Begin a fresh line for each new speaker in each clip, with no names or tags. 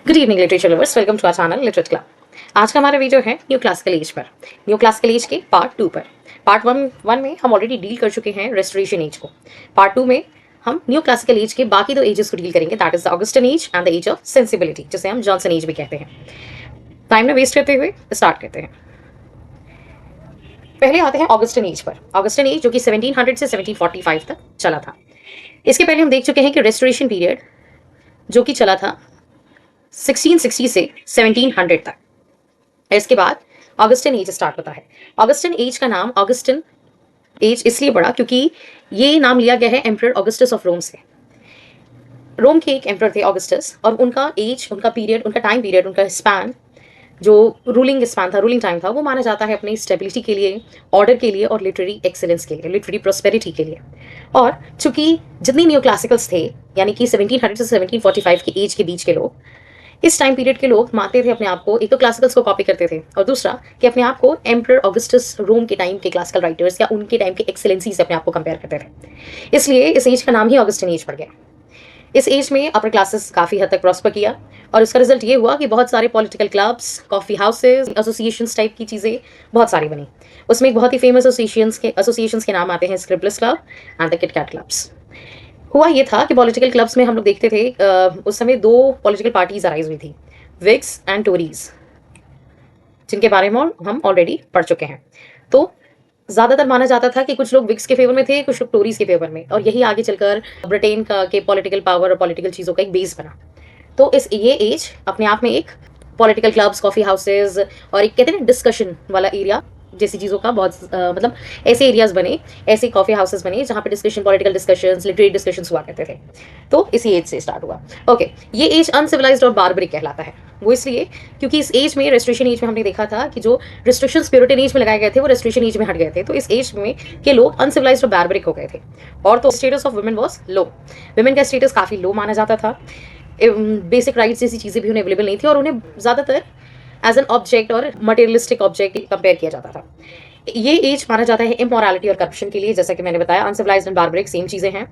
Good evening literature lovers, welcome to our channel literature club. आज का हमारा video है न्यू क्लासिकल एज पर, न्यू क्लासिकल एज के पार्ट 2 पर। पार्ट वन में हम ऑलरेडी डील कर चुके हैं रेस्टोरेशन एज को। पार्ट 2 में हम न्यू क्लासिकल एज के बाकी दो एजेस को डील करेंगे, that is the Augustan age and the age of sensibility, जिसे हम जॉनसन एज भी कहते हैं। टाइम में वेस्ट करते हुए स्टार्ट करते हैं। पहले आते हैं ऑगस्टन एज पर। ऑगस्टन एज जो कि 1700 से 1745 तक चला था। इसके पहले हम देख चुके हैं कि रेस्टोरेशन पीरियड जो कि चला था 1660 से 1700 तक। इसके बाद ऑगस्टन एज स्टार्ट होता है। ऑगस्टन एज का नाम ऑगस्टन एज इसलिए पड़ा क्योंकि ये नाम लिया गया है एम्परर ऑगस्टस ऑफ रोम से। रोम के एक एम्परर थे ऑगस्टस, और उनका एज, उनका पीरियड, उनका टाइम पीरियड, उनका स्पैन, जो रूलिंग स्पैन था, रूलिंग टाइम था, वो माना जाता है अपनी स्टेबिलिटी के लिए, ऑर्डर के लिए और लिटरेरी एक्सेलेंस के लिए, लिटरेरी प्रोस्पेरिटी के लिए। और चूंकि जितने न्यू क्लासिकल्स थे, यानी कि 1700 से 1745 के एज के बीच के लोग, इस टाइम पीरियड के लोग मानते थे अपने आप को, एक तो क्लासिकल्स को कॉपी करते थे और दूसरा कि अपने आप को एम्परर ऑगस्टस रोम के टाइम के क्लासिकल राइटर्स या उनके टाइम के एक्सेलेंसी से अपने आप को कंपेयर करते थे। इसलिए इस एज का नाम ही ऑगस्टन एज पड़ गया। इस एज में अपर क्लासेस काफ़ी हद तक प्रॉस्पर किया और इसका रिजल्ट ये हुआ कि बहुत सारे political clubs, coffee houses, associations type की चीज़ें बहुत सारी बनी। उसमें एक बहुत ही फेमस एसोसिएशंस के नाम आते हैं Scriblerus club and the KitCat clubs. हुआ ये था कि पॉलिटिकल क्लब्स में हम लोग देखते थे उस समय दो पॉलिटिकल पार्टीज अराइज हुई थी, विग्स एंड टोरीज, जिनके बारे में हम ऑलरेडी पढ़ चुके हैं। तो ज़्यादातर माना जाता था कि कुछ लोग विग्स के फेवर में थे, कुछ लोग टोरीज के फेवर में, और यही आगे चलकर ब्रिटेन का के पॉलिटिकल पावर और पॉलिटिकल चीज़ों का एक बेस बना। तो ये एज अपने आप में एक पॉलिटिकल क्लब्स, कॉफ़ी हाउसेज और एक कहते हैं डिस्कशन वाला एरिया जैसी चीज़ों का बहुत मतलब ऐसे एरियाज बने, ऐसे कॉफ़ी हाउसेज बने जहाँ पे discussion, political discussions, literary discussions हुआ करते थे। तो इसी एज से स्टार्ट हुआ। ओके, ये एज अनसिविलाइज्ड और बार्बरिक कहलाता है। वो इसलिए क्योंकि इस एज में, रेस्ट्रिक्शन एज में, हमने देखा था कि जो रिस्ट्रिक्शंस प्यूरिटन एज में लगाए गए थे वो रेस्ट्रिक्शन एज में हट गए थे। तो इस एज में के लोग अनसिविलाइज्ड और बार्बरिक हो गए थे। और तो status of women was low. Women का स्टेटस काफ़ी लो माना जाता था। बेसिक राइट्स जैसी चीज़ें भी उन्हें अवेलेबल नहीं थी और उन्हें ज़्यादातर एज एन ऑब्जेक्ट और मटेरियलिस्टिक ऑब्जेक्ट कंपेयर किया जाता था। ये एज माना जाता है इमोरालिटी और करप्शन के लिए, जैसा कि मैंने बताया। अनसिविलाइज्ड एंड बार्बरिक सेम चीज़ें हैं।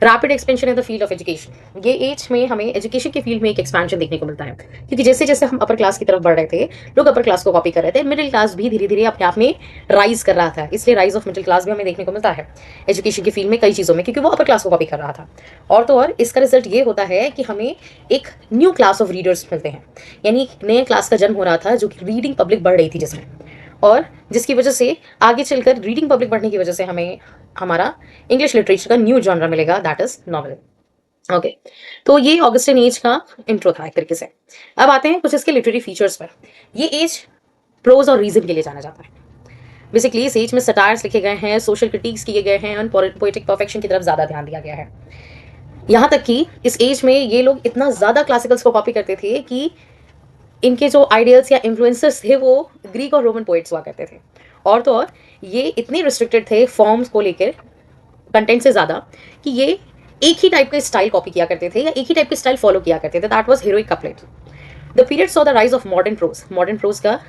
Rapid expansion in the field of education. ये एज में हमें एजुकेशन के फील्ड में एक एक्सपेंशन देखने को मिलता है, क्योंकि जैसे जैसे हम अपर क्लास की तरफ बढ़ रहे थे, लोग अपर क्लास को कॉपी कर रहे थे, मिडिल क्लास भी धीरे धीरे अपने आप में राइज कर रहा था। इसलिए राइज ऑफ मिडिल क्लास भी हमें देखने को मिलता है एजुकेशन के फील्ड में कई चीज़ों में, क्योंकि वो अपर क्लास को कॉपी कर रहा था। और तो और इसका रिजल्ट ये होता है कि हमें एक न्यू क्लास ऑफ रीडर्स मिलते हैं, यानी नए क्लास का जन्म हो रहा था जो कि रीडिंग पब्लिक बढ़ रही थी जिसमें, और जिसकी वजह से आगे चलकर रीडिंग पब्लिक बढ़ने की वजह से हमें हमारा इंग्लिश लिटरेचर का न्यू जॉनर मिलेगा, दैट इज नॉवेल। ओके, तो ये ऑगस्टन एज का इंट्रो था एक तरीके से। अब आते हैं कुछ इसके लिटरेरी फीचर्स पर। ये एज प्रोज और रीजन के लिए जाना जाता है। बेसिकली इस एज में सटायर्स लिखे गए हैं, सोशल क्रिटिक्स किए गए हैं, और पोएटिक परफेक्शन की तरफ ज़्यादा ध्यान दिया गया है। यहाँ तक कि इस एज में ये लोग इतना ज़्यादा क्लासिकल्स को कॉपी करते थे कि इनके जो आइडियल्स या इन्फ्लुएंसर्स थे वो ग्रीक और रोमन पोइट्स हुआ करते थे। और तो और ये इतने रिस्ट्रिक्टेड थे फॉर्म्स को लेकर, कंटेंट से ज़्यादा, कि ये एक ही टाइप का स्टाइल कॉपी किया करते थे या एक ही टाइप का स्टाइल फॉलो किया करते थे, that was heroic couplet. The period saw the rise of modern prose. Modern prose का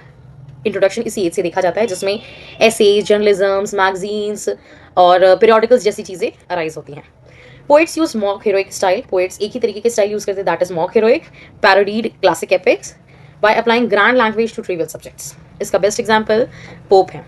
इंट्रोडक्शन इसी एज से देखा जाता है, जिसमें एसेज, जर्नलिज्म, मैगजीन्स और पीरियोडिकल्स जैसी चीज़ें अराइज होती हैं। Poets use mock heroic style. Poets एक ही तरीके के स्टाइल यूज करते that is mock heroic, parodied classic epics by applying grand language to trivial subjects. इसका बेस्ट एग्जाम्पल पोप है,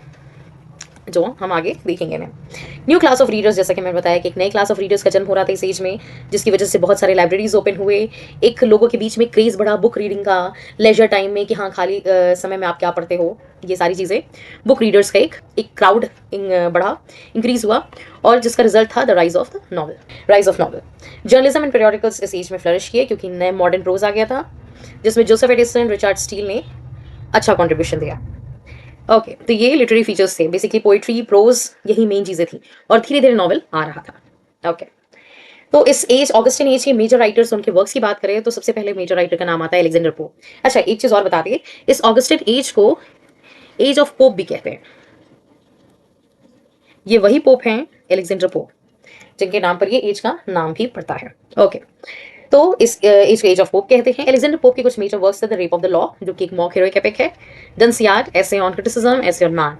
जो हम आगे देखेंगे। न्यू क्लास ऑफ रीडर्स, जैसा कि मैंने बताया कि एक नए क्लास ऑफ रीडर्स का जन्म हो रहा था इस एज में, जिसकी वजह से बहुत सारे लाइब्रेरीज ओपन हुए। एक लोगों के बीच में क्रेज़ बढ़ा बुक रीडिंग का, लेजर टाइम में कि हाँ खाली समय में आप क्या पढ़ते हो, ये सारी चीज़ें। बुक रीडर्स का एक क्राउड बढ़ा, इंक्रीज हुआ, और जिसका रिजल्ट था the rise of the novel, rise of novel. Journalism and periodicals इस एज में फ्लरिश किए क्योंकि नए मॉडर्न प्रोज आ गया था, जिसमें जोसेफ एडिसन, रिचर्ड स्टील ने अच्छा कॉन्ट्रीब्यूशन दिया। ओके, तो ये लिटरेरी फीचर्स थे। बेसिकली पोइट्री, प्रोज, यही मेन चीज़ें थी, और धीरे धीरे नॉवल आ रहा था। ओके, तो इस एज, ऑगस्टन एज के मेजर राइटर्स, उनके वर्क्स की बात करें तो सबसे पहले मेजर राइटर का नाम आता है अलेक्जेंडर पोप। अच्छा, एक चीज़ और बता दें, इस ऑगस्टन एज को एज ऑफ पोप भी कहते हैं। ये वही पोप हैं अलेक्जेंडर पोप जिनके नाम पर ये एज का नाम भी पड़ता है। ओके, तो इस एज को एज ऑफ पोप कहते हैं। अलेक्जेंडर पोप के कुछ मेजर वर्क्स थे, the Rape of the Lock, जो कि एक मॉक हीरोइक एपिक है, Dunciad, essay on criticism, essay on man.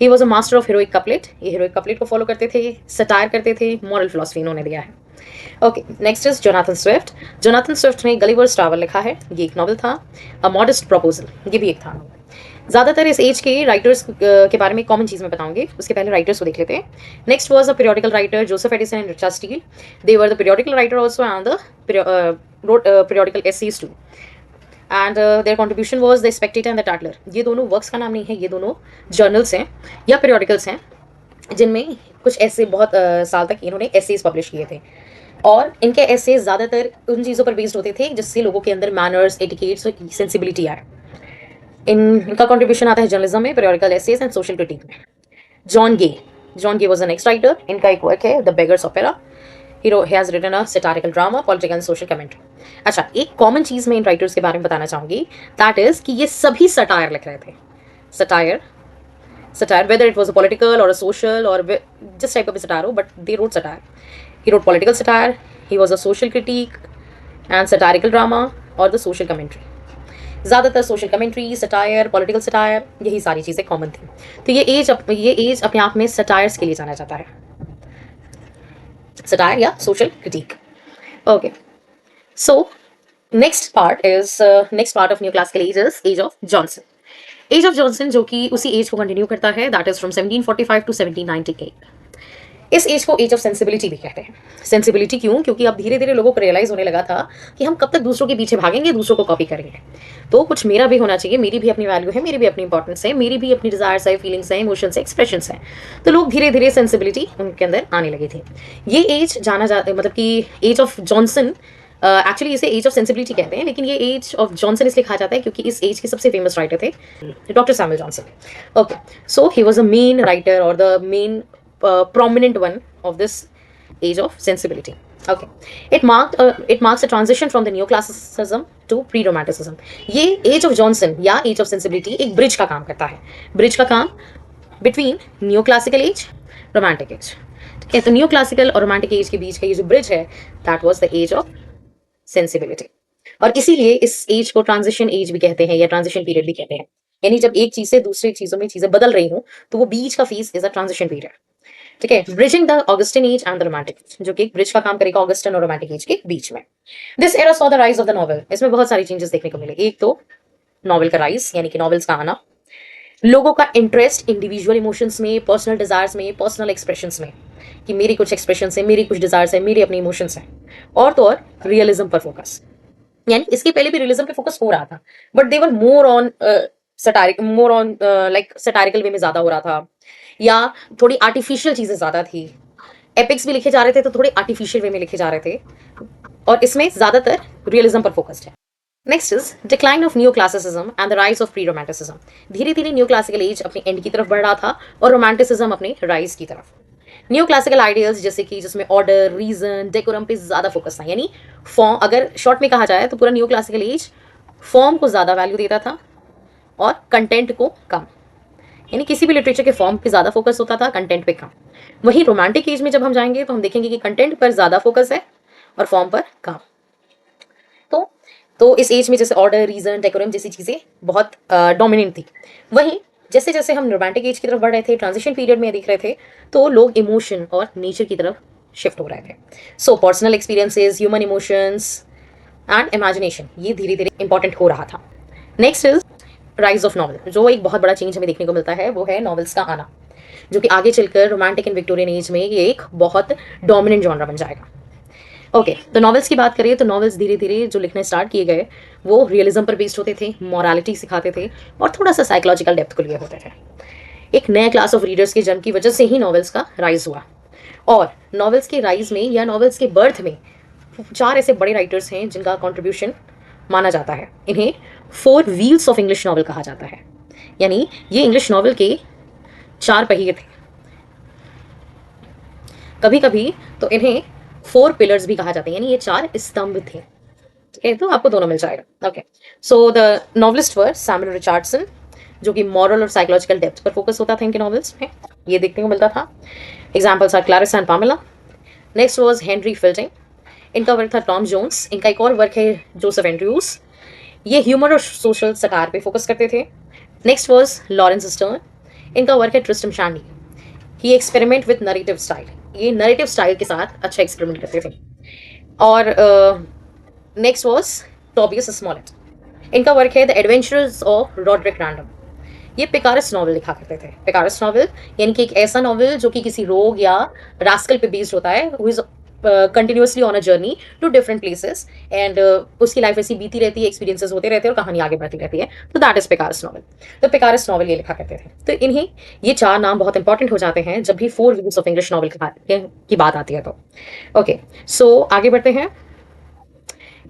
He was a master of heroic couplet. ये हीरोइक कपलेट को फॉलो करते थे, सटायर करते थे, मॉरल फिलॉसफी इन्होंने दिया है। Okay, next is Jonathan Swift. Jonathan Swift ने गलिवर्स ट्रैवल लिखा है, ये एक नॉवल था। अ मॉडेस्ट प्रपोजल, ये भी एक था नॉवल। ज़्यादातर इस एज के राइटर्स के बारे में कॉमन चीज़ मैं बताऊंगी, उसके पहले राइटर्स को देख लेते हैं। Next was a periodical writer Joseph Addison and Richard Steele. They were the periodical writer also and the wrote periodical essays too. And their contribution was the Spectator and the Tatler. ये दोनों works का नाम नहीं है, ये दोनों journals हैं या पीरियोडिकल्स हैं जिनमें कुछ ऐसे बहुत साल तक इन्होंने एसेज पब्लिश किए थे। और इनके एसेज ज़्यादातर उन चीज़ों पर बेस्ड होते थे जिससे लोगों के अंदर मैनर्स, एटिकेट्स और सेंसिबिलिटी आए। इनका कॉन्ट्रीब्यूशन आता है जर्नलिज्म में, periodical essays and social critic में। John Gay was the next writer. इनका एक वर्क है the Beggar's Opera. he has written a satirical drama, political and social commentary. अच्छा, एक कॉमन चीज मैं इन राइटर्स के बारे में बताना चाहूंगी, दैट इज कि ये सभी सटायर लिख रहे थे। Satire whether it was a political or a social or just type of a satire, but they wrote satire. He wrote political satire, he was a social critique and satirical drama और the social commentary. ज़्यादातर social commentary, satire, political satire, यही सारी चीज़ें common थी। तो ये as अपने आप में सटायर्स के लिए जाना जाता है, satire या social critique. Okay, so next part of neoclassical age is age of Johnson. Age of Johnson जो कि उसी एज को कंटिन्यू करता है, that is from 1745 to 1798. इस एज को एज ऑफ सेंसिबिलिटी भी कहते हैं। सेंसिबिलिटी क्यों? क्योंकि अब धीरे धीरे लोगों को रियलाइज होने लगा था कि हम कब तक दूसरों के पीछे भागेंगे, दूसरों को कॉपी करेंगे, तो कुछ मेरा भी होना चाहिए, मेरी भी अपनी वैल्यू है, मेरी भी अपनी इंपॉर्टेंस है, मेरी भी अपनी डिजायर्स है, फीलिंग्स है, इमोशंस है, एक्सप्रेशंस है। तो लोग धीरे धीरे सेंसिबिलिटी उनके अंदर आने लगी थी। ये एज जाना जाता मतलब कि एज ऑफ जॉनसन, एक्चुअली इसे एज ऑफ सेंसिबिलिटी कहते हैं, लेकिन ये एज ऑफ जॉनसन इसलिए कहा जाता है क्योंकि इस एज के सबसे फेमस राइटर थे doctor Samuel Johnson. Okay, so he was a main writer और the main prominent one of this age of sensibility. Okay, it marks a transition from the neoclassicism to pre-romanticism. ये age of Johnson या age of sensibility एक bridge का काम करता है, bridge का काम between neoclassical age, romantic age. ठीक है, तो neoclassical और romantic age के बीच का ये जो ब्रिज है, that was the age of sensibility. और इसीलिए इस एज को ट्रांजिशन एज भी कहते हैं या ट्रांजिशन पीरियड भी कहते हैं। यानी जब एक चीज से दूसरी चीजों में चीजें बदल रही हूँ तो वो बीच का phase is a transition period. ठीक है, bridging the Augustan age and the romantic age, जो कि एक ब्रिज का काम करेगा ऑगस्टिन और रोमांटिक एज के बीच में। This era saw the rise of the novel. इसमें बहुत सारी चेंजेस देखने को मिले। एक तो नॉवेल का राइज, यानी कि नॉवेल्स का आना, लोगों का इंटरेस्ट इंडिविजुअल इमोशंस में, पर्सनल डिजायर्स में, पर्सनल एक्सप्रेशंस में, कि मेरी कुछ एक्सप्रेशंस है, मेरी कुछ डिजायर्स है, मेरे अपने इमोशंस हैं, और तो और रियलिज्म पर फोकस। यानी इसके पहले भी रियलिज्म पे फोकस हो रहा था, but they were more on like satirical way में ज्यादा हो रहा था, या थोड़ी आर्टिफिशियल चीजें ज्यादा थी। एपिक्स भी लिखे जा रहे थे तो थोड़े आर्टिफिशियल वे में लिखे जा रहे थे, और इसमें ज्यादातर रियलिज्म पर फोकस्ड है। Next is decline of new classicism and the rise of pre romanticism. धीरे धीरे न्यू क्लासिकल एज अपने एंड की तरफ बढ़ रहा था और रोमांटिसिज्म अपने राइज की तरफ। न्यू क्लासिकल आइडियाज जैसे कि जिसमें ऑर्डर, रीजन, डेकोरम पे ज्यादा फोकस था, यानी फॉर्म, अगर शॉर्ट में कहा जाए तो पूरा न्यू क्लासिकल एज फॉर्म को ज्यादा वैल्यू देता था और कंटेंट को कम। यानी किसी भी लिटरेचर के फॉर्म पे ज्यादा फोकस होता था, कंटेंट पे कम। वहीं रोमांटिक एज में जब हम जाएंगे तो हम देखेंगे कि कंटेंट पर ज्यादा फोकस है और फॉर्म पर कम। तो इस एज में जैसे ऑर्डर, रीजन, डेकोरम जैसी चीजें बहुत डोमिनेंट थी। वहीं जैसे जैसे हम रोमांटिक एज की तरफ बढ़ रहे थे, ट्रांजिशन पीरियड में देख रहे थे, तो लोग इमोशन और नेचर की तरफ शिफ्ट हो रहे थे। So personal experiences, human emotions and imagination, ये धीरे धीरे इंपॉर्टेंट हो रहा था। Next is rise of novel. जो एक बहुत बड़ा चेंज हमें देखने को मिलता है वो है नॉवेल्स का आना, जो कि आगे चलकर रोमांटिक एंड विक्टोरियन एज में ये एक बहुत डोमिनेंट जॉनरा बन जाएगा। ओके, तो नॉवेल्स की बात करें तो नॉवेल्स धीरे धीरे जो लिखने स्टार्ट किए गए वो रियलिज्म पर बेस्ड होते थे, मॉरलिटी सिखाते थे और थोड़ा सा साइकोलॉजिकल डेप्थ को लिए होते थे। एक नए क्लास ऑफ रीडर्स के जन्म की वजह से ही नॉवेल्स का राइज हुआ। और नॉवेल्स के राइज में या नॉवेल्स के बर्थ में 4 ऐसे बड़े राइटर्स हैं जिनका कॉन्ट्रीब्यूशन माना जाता है। इन्हें 4 व्हील्स ऑफ इंग्लिश नॉवल कहा जाता है, यानी ये इंग्लिश नॉवल के 4 पहिए थे। कभी कभी तो इन्हें 4 पिलर्स भी कहा जाता है, यानी ये 4 स्तंभ थे। ठीक है, तो आपको दोनों मिल जाएगा। Okay, so the novelist were Samuel Richardson, जो कि मॉरल और साइकोलॉजिकल डेप्थ पर फोकस होता था इनके नॉवेल्स में, ये देखने को मिलता था। Examples are Clarissa and Pamela. Next was Henry Fielding, इनका वर्क था टॉम जोन्स। इनका एक और वर्क है जोसेफ एंड्रयूज, ये ह्यूमर और सोशल सटायर पे फोकस करते थे। नेक्स्ट वॉज लॉरेंस स्टर्न, इनका वर्क है Tristram Shandy, he experiment with narrative style. ये नरेटिव स्टाइल के साथ अच्छा एक्सपेरिमेंट करते थे। और नेक्स्ट वॉज टॉबियस स्मॉलेट। इनका वर्क है the Adventures of Roderick Random. ये पिकारस नॉवल लिखा करते थे। पिकारस नॉवल यानी कि एक ऐसा नॉवल जो कि किसी रोग या रास्कल पे बेस्ड होता है, who is continuously on a journey to different places, and उसकी लाइफ ऐसी बीती रहती है, एक्सपीरियंसेस होते रहते हैं और कहानी आगे बढ़ती रहती है। तो दैट इज पिकारस नॉवल। तो पिकारस नॉवल ये लिखा करते थे। तो इन्हीं ये चार नाम बहुत इंपॉर्टेंट हो जाते हैं जब भी four wings of English novel की बात आती है। तो ओके, सो आगे बढ़ते हैं।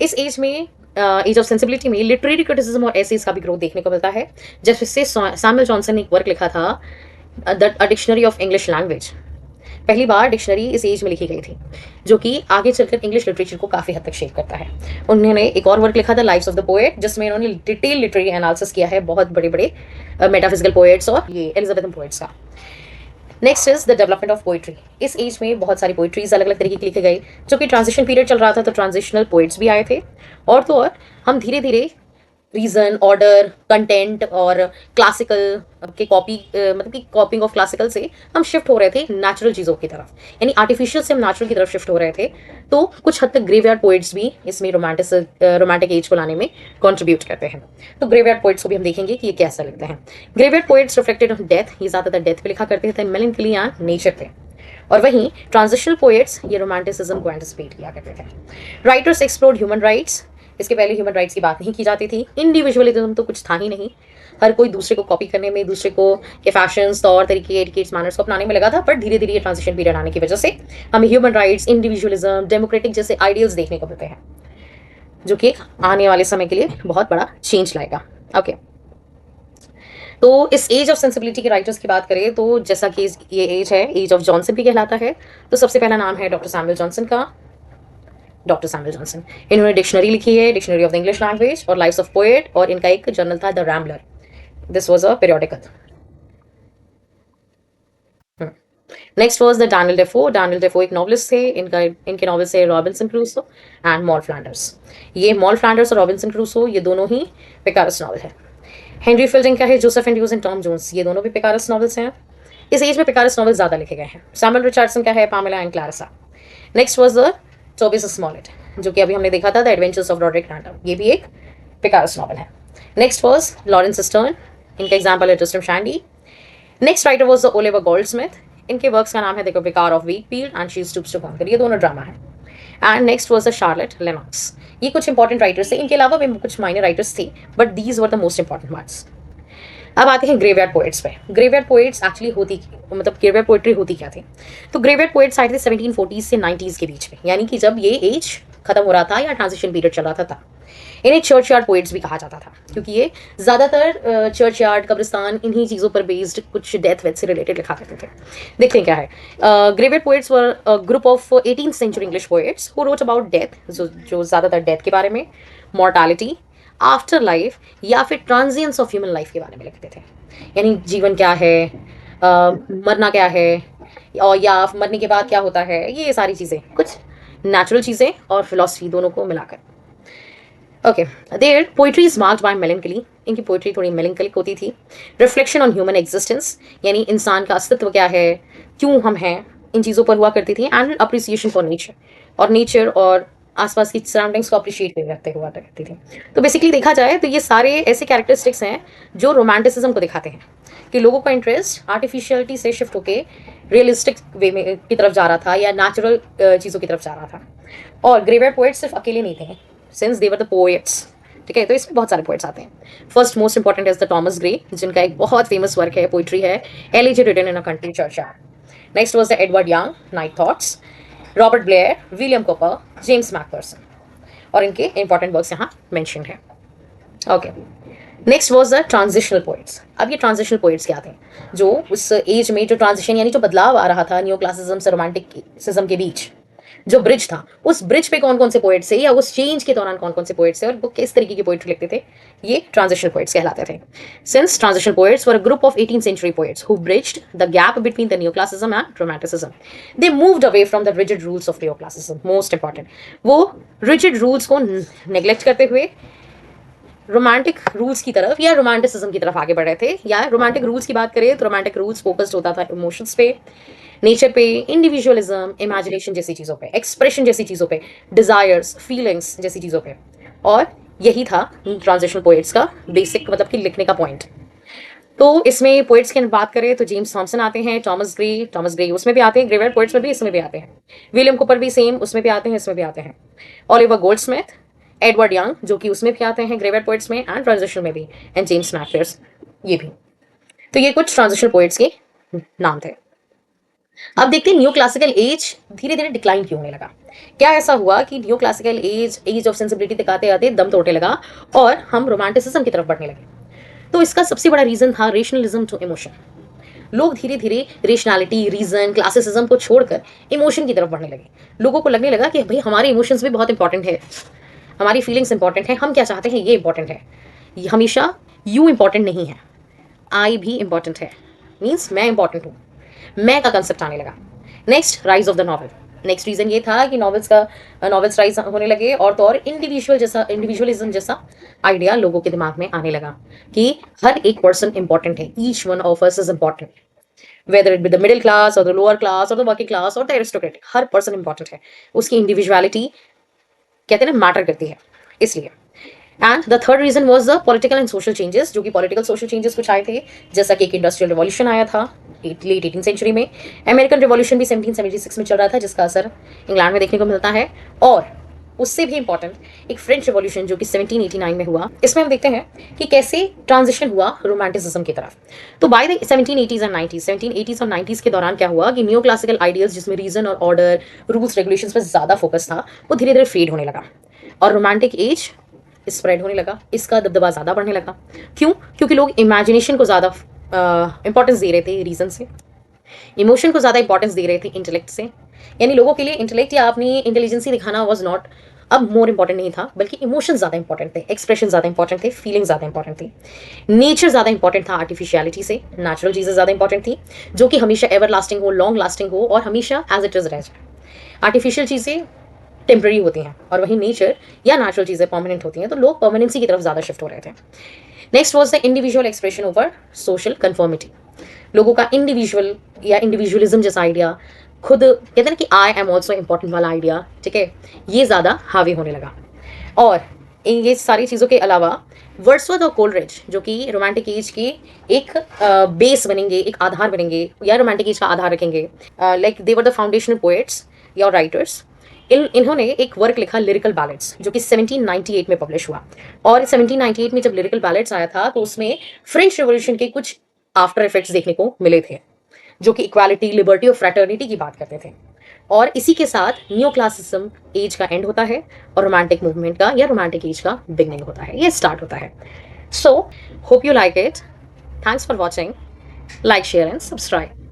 इस एज में, एज ऑफ सेंसिबिलिटी में, लिटरेरी क्रिटिसिज्म और एसेज का भी ग्रोथ देखने को मिलता है। जैसे सैमुअल जॉनसन ने एक वर्क लिखा था, the dictionary of English language. पहली बार डिक्शनरी इस एज में लिखी गई थी, जो कि आगे चलकर इंग्लिश लिटरेचर को काफी हद तक शेप करता है। उन्होंने एक और वर्क लिखा था, लाइव्स ऑफ द पोएट, जिसमें उन्होंने डिटेल लिटरेरी एनालिसिस किया है बहुत बड़े बड़े मेटाफिजिकल पोएट्स और ये एलिजाबेथन पोएट्स का। Next is the development of poetry. इस एज में बहुत सारी पोइट्रीज अलग अलग तरीके की लिखे गए, जो कि ट्रांजिशन पीरियड चल रहा था, तो ट्रांजिशनल पोइट्स भी आए थे। और तो और हम धीरे धीरे रीजन, ऑर्डर, कंटेंट और क्लासिकल के मतलब कि कॉपिंग ऑफ क्लासिकल से हम शिफ्ट हो रहे थे नेचुरल चीज़ों की तरफ, यानी आर्टिफिशियल से हम नेचुरल की तरफ शिफ्ट हो रहे थे। तो कुछ हद तक ग्रेवयार्ड पोइट्स भी इसमें रोमांटिक एज को लाने में कॉन्ट्रीब्यूट करते हैं। तो ग्रेवयार्ड पोइट्स को भी हम देखेंगे कि ये कैसा लगते हैं। Graveyard poets reflected on death, ये ज़्यादातर डेथ पे लिखा करते थे, मेलैंकोली एंड नेचर पे। और वहीं ट्रांजिशनल पोएट्स ये रोमांटिसिज्म को एंटिसिपेट किया करते थे। Writers explored human rights. इसके पहले ह्यूमन राइट्स की बात नहीं की जाती थी। इंडिविजुअलिज्म तो कुछ था ही नहीं, हर कोई दूसरे को कॉपी करने में, दूसरे को के फैशंस, तौर तरीके, एटिकेट्स, मैनर्स को अपनाने में लगा था। बट धीरे धीरे ये ट्रांजिशन पीरियड आने की वजह से हमें ह्यूमन राइट्स, इंडिविजुअलिज्म, डेमोक्रेटिक जैसे आइडियल्स देखने को मिलते हैं, जो कि आने वाले समय के लिए बहुत बड़ा चेंज लाएगा। ओके, तो इस एज ऑफ सेंसिबिलिटी के राइटर्स की बात करें तो जैसा कि ये एज है, एज ऑफ जॉनसन भी कहलाता है। तो सबसे पहला नाम है डॉक्टर सैमुअल जॉनसन का। डॉक्टर सैमुअल जॉनसन, इन्होंने डिक्शनरी लिखी है, dictionary of the English language और लाइव्स ऑफ पोएट, और इनका एक जर्नल था the Rambler. This was a periodical. Next was the Daniel Dafoe. Daniel Dafoe एक नॉवलिस्ट थे। इनके नॉवेल्स है Robinson Crusoe and mall Flanders. ये मॉल फ्लैंडर्स और रॉबिन्सन क्रूसो ये दोनों ही पिकारस नॉवल है। हेनरी फिल्डिंग का है Joseph Andrews and Tom Jones, ये दोनों भी पिकारस नॉवेल्स हैं। इस एज में पिकारस नॉवेल ज़्यादा लिखे गए हैं। सैमुअल रिचर्डसन का है Pamela and Clarissa. Next was the Tobias Smollett, जो कि अभी हमने देखा था, the Adventures of Roderick Random, ये भी एक पिकारस नॉवल है। नेक्स्ट वाज लॉरेंस स्टर्न, इनका एग्जाम्पल है Tristram Shandy. Next writer was the Oliver Goldsmith, इनके वर्क्स का नाम है देखो Vicar of Wakefield and She Stoops to Conquer, ये दोनों ड्रामा है। And next was the Charlotte Lennox. ये कुछ इंपॉर्टेंट राइटर्स थे, इनके अलावा भी कुछ माइनर राइटर्स थे, but these were the most important ones. अब आते हैं ग्रेवयार्ड पोएट्स पे। ग्रेवयार्ड पोएट्स एक्चुअली मतलब ग्रेवयार्ड पोएट्री होती क्या थी? तो ग्रेवयार्ड पोएट्स आए थे 1740 से 90s के बीच में, यानी कि जब ये एज खत्म हो रहा था या ट्रांजिशन पीरियड चल रहा था। इन्हें चर्च यार्ड पोएट्स भी कहा जाता था, क्योंकि ये ज़्यादातर चर्च यार्ड, कब्रिस्तान, इन्हीं चीज़ों पर बेस्ड कुछ डेथ वेथ से रिलेटेड लिखा करते थे। देखते हैं क्या है। Graveyard poets were group of 18th century English poets who wrote about death, जो ज़्यादातर डेथ के बारे में, मॉर्टालिटी, आफ्टर लाइफ या फिर ट्रांजियंस ऑफ ह्यूमन लाइफ के बारे में लिखते थे। यानी जीवन क्या है, मरना क्या है, और या मरने के बाद क्या होता है, ये सारी चीज़ें, कुछ नेचुरल चीज़ें और फिलॉसफी दोनों को मिलाकर। Okay, their poetry is marked by melancholy. इनकी पोइट्री थोड़ी मेलैंकोलिक होती थी। रिफ्लेक्शन ऑन ह्यूमन एग्जिस्टेंस, यानी इंसान का अस्तित्व क्या है, क्यों हम हैं, इन चीज़ों पर हुआ करती थी। एंड अप्रिसिएशन फॉर नेचर, और नेचर और आसपास की सराउंडिंग्स को अप्रिशिएट करते हुआ करती थी। तो बेसिकली देखा जाए तो ये सारे ऐसे कैरेक्टरिस्टिक्स हैं जो रोमांटिसिज्म को दिखाते हैं, कि लोगों का इंटरेस्ट आर्टिफिशियलिटी से शिफ्ट होके रियलिस्टिक वे में की तरफ जा रहा था, या नेचुरल चीज़ों की तरफ जा रहा था। और ग्रेवयार्ड पोएट्स सिर्फ अकेले नहीं थे, since they were the poets, ठीक है, तो इसमें बहुत सारे पोएट्स आते हैं। First most important is the Thomas Gray, जिनका एक बहुत फेमस वर्क है, पोइट्री है, elegy written in a country churchyard. Next was the Edward Young, night thoughts, Robert Blair, William Cowper, James Macpherson, और इनके इंपॉर्टेंट वर्क्स यहाँ mention है। Okay, next was the transitional poets. अब ये transitional poets क्या थे? जो उस एज में जो ट्रांजिशन यानी जो बदलाव आ रहा था न्यू क्लासिज्म से रोमांटिसिज्म के बीच, जो ब्रिज था, उस ब्रिज पे कौन कौन से पोएट्स थे, या उस चेंज के दौरान कौन कौन से पोएट्स थे, और वो किस तरीके की पोएट्री लिखते थे, ये ट्रांजिशनल पोएट्स कहलाते थे। Since transitional poets were a group of 18th century poets who bridged the gap between the neoclassicism and romanticism. They moved away from the rigid rules of neoclassicism. Most important, वो rigid rules को neglect करते हुए romantic rules की तरफ या romanticism की तरफ आगे बढ़ रहे थे। या रोमांटिक रूल्स की बात करें तो रोमांटिक रूल्स फोकस्ड होता था इमोशंस पे, नेचर पे, इंडिविजुअलिज्म, इमेजिनेशन जैसी चीज़ों पे, एक्सप्रेशन जैसी चीज़ों पे, डिज़ायर्स, फीलिंग्स जैसी चीज़ों पे। और यही था ट्रांजिशनल पोएट्स का बेसिक मतलब कि लिखने का पॉइंट। तो इसमें पोएट्स की बात करें तो जेम्स थॉमसन आते हैं, टॉमस ग्रे उसमें भी आते हैं, ग्रेवेड पोएट्स में भी इसमें भी आते हैं, विलियम कूपर भी सेम उसमें भी आते हैं, इसमें भी आते हैं, ओलिवर गोल्डस्मिथ, एडवर्ड यंग जो कि उसमें भी आते हैं ग्रेवेड पोएट्स में एंड ट्रांजिशन में भी, एंड जेम्स मैकफेयर्स ये भी। तो ये कुछ ट्रांजिशनल पोएट्स के नाम थे। अब देखते हैं न्यू क्लासिकल एज धीरे धीरे डिक्लाइन क्यों होने लगा। क्या ऐसा हुआ कि new classical as of sensibility दिखाते आते दम तोड़ने लगा और हम रोमांटिसिज्म की तरफ बढ़ने लगे। तो इसका सबसे बड़ा रीजन था रेशनलिज्म टू इमोशन। लोग धीरे धीरे रेशनैलिटी, रीजन, क्लासिसिज्म को छोड़कर इमोशन की तरफ बढ़ने लगे। लोगों को लगने लगा कि भाई हमारे इमोशंस भी बहुत इंपॉर्टेंट है, हमारी फीलिंग्स इंपॉर्टेंट है, हम क्या चाहते हैं ये इंपॉर्टेंट है। ये हमेशा यू इंपॉर्टेंट नहीं है, आई भी इंपॉर्टेंट है, मीन्स मैं इंपॉर्टेंट हूँ, मैं का कंसेप्ट आने लगा। Next, rise of the novel. Next reason ये था कि नॉवेल्स राइज होने लगे और तो और इंडिविजुअलिज्म जैसा आइडिया लोगों के दिमाग में आने लगा कि हर एक पर्सन इंपॉर्टेंट है, each one of us is important, whether it be the middle class और द लोअर क्लास और द वर्किंग क्लास और the aristocrat, her person important है, उसकी इंडिविजुअलिटी कहते हैं ना मैटर करती है, इसलिए। And the third reason was the political and social changes, जो कि पॉलिटिकल सोशल चेंजेस कुछ आए थे, जैसा कि एक इंडस्ट्रियल रिवॉल्यूशन आया था लेट 18th सेंचुरी में, अमेरिकन रिवॉल्यूशन भी 1776 में चल रहा था जिसका असर इंग्लैंड में देखने को मिलता है, और उससे भी इंपॉर्टेंट एक फ्रेंच रिवॉल्यूशन जो कि 1789 में हुआ। इसमें हम देखते हैं कि कैसे ट्रांजिशन हुआ रोमांटिसिज्म की तरफ। तो by the 1780s and 90s, 1780s और 90s के दौरान क्या हुआ कि न्यू क्लासिकल आइडियल्स जिसमें रीजन और ऑर्डर, रूल्स, रेगुलेशंस पर ज्यादा फोकस था, वो धीरे धीरे फेड होने लगा और रोमांटिक एज स्प्रेड होने लगा, इसका दबदबा ज़्यादा बढ़ने लगा। क्यों? क्योंकि लोग इमेजिनेशन को ज़्यादा इंपॉर्टेंस दे रहे थे रीजन से, इमोशन को ज़्यादा इंपॉर्टेंस दे रहे थे इंटेलेक्ट से। यानी लोगों के लिए इंटेलेक्ट या अपनी इंटेलिजेंसी दिखाना वॉज नॉट अब मोर इंपॉर्टेंट नहीं था, बल्कि इमोशन ज़्यादा इंपॉर्टेंट थे, एक्सप्रेशन ज़्यादा इंपॉर्टेंट थे, फीलिंग ज़्यादा इंपॉर्टेंट थी, नेचर ज़्यादा इंपॉर्टेंट था आर्टिफिशियलिटी से, नेचुरल चीज़ें ज़्यादा इंपॉर्टेंट थी जो कि हमेशा एवर लास्टिंग हो, लॉन्ग लास्टिंग हो और हमेशा एज इट इज़ रह जाए। आर्टिफिशियल चीज़ें टेम्पररी होती हैं और वही नेचर या नेचुरल चीज़ें परमानेंट होती हैं, तो लोग परमानेंसी की तरफ ज़्यादा शिफ्ट हो रहे थे। Next was the individual expression over social conformity. लोगों का इंडिविजुअल या इंडिविजुअलिज्म जैसा आइडिया, खुद कहते हैं ना कि आई एम ऑल्सो इंपॉर्टेंट वाला आइडिया, ठीक है, ये ज़्यादा हावी होने लगा। और ये सारी चीज़ों के अलावा वर्ड्सवर्थ और कोलरिज जो कि रोमांटिक एज की एक बेस बनेंगे, एक आधार बनेंगे या रोमांटिक एज का आधार रखेंगे, like they were the foundational poets या राइटर्स। इन्होंने एक वर्क लिखा लिरिकल बैलेट्स जो कि 1798 में पब्लिश हुआ। और 1798 में जब लिरिकल बैलेट्स आया था तो उसमें फ्रेंच रिवॉल्यूशन के कुछ आफ्टर इफेक्ट्स देखने को मिले थे, जो कि इक्वालिटी, लिबर्टी और फ्रैटर्निटी की बात करते थे। और इसी के साथ न्यू क्लासिज्म एज का एंड होता है और रोमांटिक मूवमेंट का या रोमांटिक एज का बिगनिंग होता है, ये स्टार्ट होता है। So hope you like it, thanks for watching, like, share and subscribe.